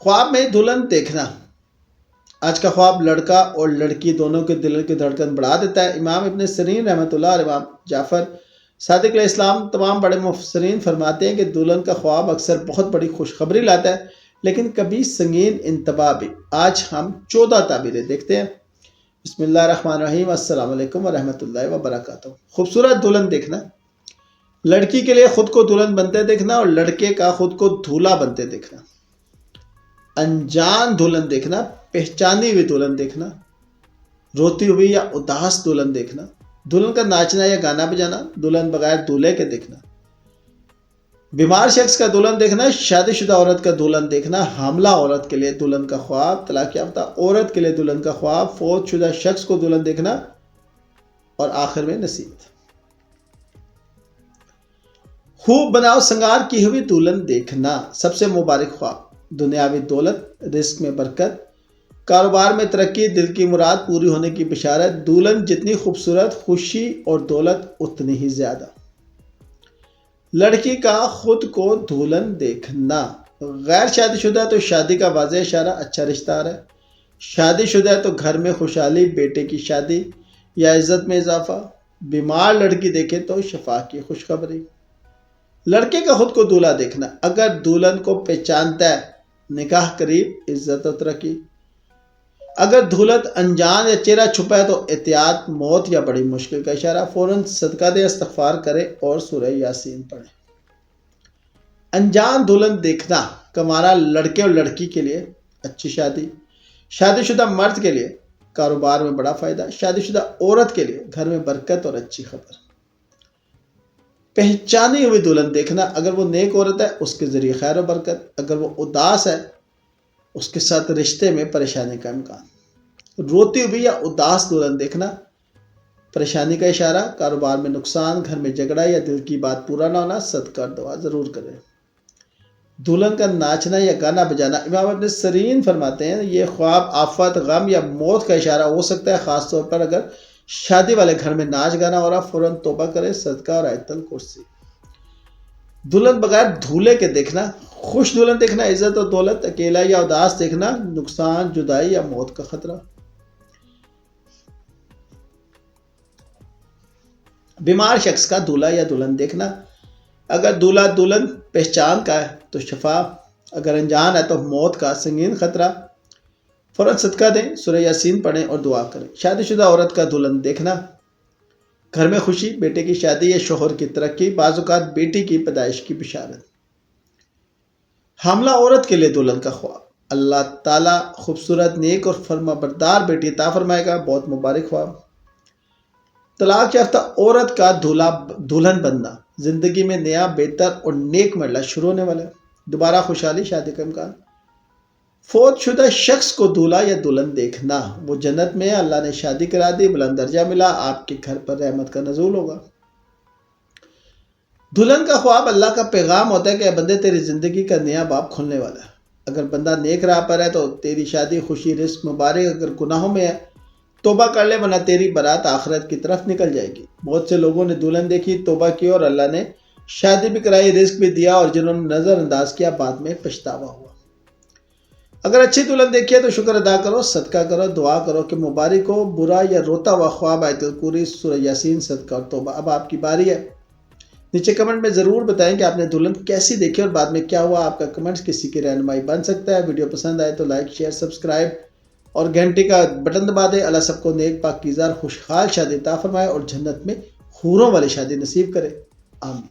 خواب میں دلہن دیکھنا آج کا خواب لڑکا اور لڑکی دونوں کے دل کی دھڑکن بڑھا دیتا ہے۔ امام ابن سیرین رحمۃ اللہ اور امام جعفر صادق علیہ السلام تمام بڑے مفسرین فرماتے ہیں کہ دلہن کا خواب اکثر بہت بڑی خوشخبری لاتا ہے، لیکن کبھی سنگین انتباہ بھی۔ آج ہم 14 تعبیریں دیکھتے ہیں۔ بسم اللہ الرحمن الرحیم۔ السلام علیکم ورحمۃ اللہ وبرکاتہ۔ خوبصورت دلہن دیکھنا، لڑکی کے لیے خود کو دلہن بنتے دیکھنا اور لڑکے کا خود کو دولہا بنتے دیکھنا۔ انجان دلہن دیکھنا، پہچانی ہوئی دلہن دیکھنا، روتی ہوئی یا اداس دلہن دیکھنا، دلہن کا ناچنا یا گانا بجانا، دلہن بغیر دولہے کے دیکھنا، بیمار شخص کا دلہن دیکھنا، شادی شدہ عورت کا دلہن دیکھنا، حاملہ عورت کے لیے دلہن کا خواب، طلاق یافتہ عورت کے لیے دلہن کا خواب، فوت شدہ شخص کو دلہن دیکھنا، اور آخر میں نصیحت۔ خوب بناؤ سنگار کی ہوئی دلہن دیکھنا سب سے مبارک خواب۔ دنیاوی دولت، رزق میں برکت، کاروبار میں ترقی، دل کی مراد پوری ہونے کی بشارت۔ دلہن جتنی خوبصورت، خوشی اور دولت اتنی ہی زیادہ۔ لڑکی کا خود کو دلہن دیکھنا، غیر شادی شدہ تو شادی کا واضح اشارہ، اچھا رشتہ آ رہا ہے۔ شادی شدہ ہے تو گھر میں خوشحالی، بیٹے کی شادی یا عزت میں اضافہ۔ بیمار لڑکی دیکھے تو شفا کی خوشخبری۔ لڑکے کا خود کو دولہا دیکھنا، اگر دلہن کو پہچانتا ہے، نکاح قریب، عزت و ترقی۔ اگر دولت انجان یا چہرہ چھپا ہے تو احتیاط، موت یا بڑی مشکل کا اشارہ۔ فوراً صدقہ دے، استغفار کرے اور سورہ یاسین پڑھے۔ انجان دلہن دیکھنا، کمارا لڑکے اور لڑکی کے لیے اچھی شادی، شادی شدہ مرد کے لیے کاروبار میں بڑا فائدہ، شادی شدہ عورت کے لیے گھر میں برکت اور اچھی خبر۔ پہچانی ہوئی دلہن دیکھنا، اگر وہ نیک عورت ہے اس کے ذریعے خیر و برکت، اگر وہ اداس ہے اس کے ساتھ رشتے میں پریشانی کا امکان۔ روتی ہوئی یا اداس دلہن دیکھنا، پریشانی کا اشارہ، کاروبار میں نقصان، گھر میں جھگڑا یا دل کی بات پورا نہ ہونا، صدقہ اور دعا ضرور کریں۔ دلہن کا ناچنا یا گانا بجانا، امام ابن سیرین فرماتے ہیں یہ خواب آفت، غم یا موت کا اشارہ ہو سکتا ہے، خاص طور پر اگر شادی والے گھر میں ناچ گانا ہو رہا، فوراً توبہ کرے، صدقہ اور آیت الکرسی۔ دلہن بغیر دولہے کے دیکھنا، خوش دلہن دیکھنا، عزت و دولت، اکیلا یا اداس دیکھنا، نقصان، جدائی یا موت کا خطرہ۔ بیمار شخص کا دولہا یا دلہن دیکھنا، اگر دولہا دلہن پہچان کا ہے تو شفا، اگر انجان ہے تو موت کا سنگین خطرہ۔ فوراً صدقہ دیں، سورہ یاسین پڑھیں اور دعا کریں۔ شادی شدہ عورت کا دلہن دیکھنا، گھر میں خوشی، بیٹے کی شادی یا شوہر کی ترقی، بعض اوقات بیٹی کی پیدائش کی بشارت۔ حاملہ عورت کے لیے دلہن کا خواب، اللہ تعالیٰ خوبصورت، نیک اور فرما بردار بیٹی عطا فرمائے گا، بہت مبارک خواب۔ طلاق یافتہ عورت کا دلہن بننا، زندگی میں نیا، بہتر اور نیک مرحلہ شروع ہونے والا ہے، دوبارہ خوشحالی، شادی کا امکان۔ فوت شدہ شخص کو دولہا یا دلہن دیکھنا، وہ جنت میں، اللہ نے شادی کرا دی، بلند درجہ ملا، آپ کے گھر پر رحمت کا نزول ہوگا۔ دلہن کا خواب اللہ کا پیغام ہوتا ہے کہ اے بندے تیری زندگی کا نیا باب کھلنے والا ہے، اگر بندہ نیک راہ پر ہے تو تیری شادی، خوشی، رزق مبارک، اگر گناہوں میں ہے توبہ کر لے ورنہ تیری برات آخرت کی طرف نکل جائے گی۔ بہت سے لوگوں نے دلہن دیکھی، توبہ کی اور اللہ نے شادی بھی کرائی، رزق بھی دیا، اور جنہوں نے نظر انداز کیا بعد میں پچھتاوا ہوا۔ اگر اچھی دلہن دیکھی ہے تو شکر ادا کرو، صدقہ کرو، دعا کرو کہ مبارک ہو۔ برا یا روتا ہوا خواب، آیت الکرسی، سورہ یاسین، صدقہ اور توبہ۔ اب آپ کی باری ہے، نیچے کمنٹ میں ضرور بتائیں کہ آپ نے دلہن کیسی دیکھی اور بعد میں کیا ہوا۔ آپ کا کمنٹس کسی کی رہنمائی بن سکتا ہے۔ ویڈیو پسند آئے تو لائک، شیئر، سبسکرائب اور گھنٹی کا بٹن دبا دیں۔ اللہ سب کو نیک، پاکیزہ، خوشحال شادی عطا فرمائے اور جنت میں حوروں والی شادی نصیب کرے، آمین۔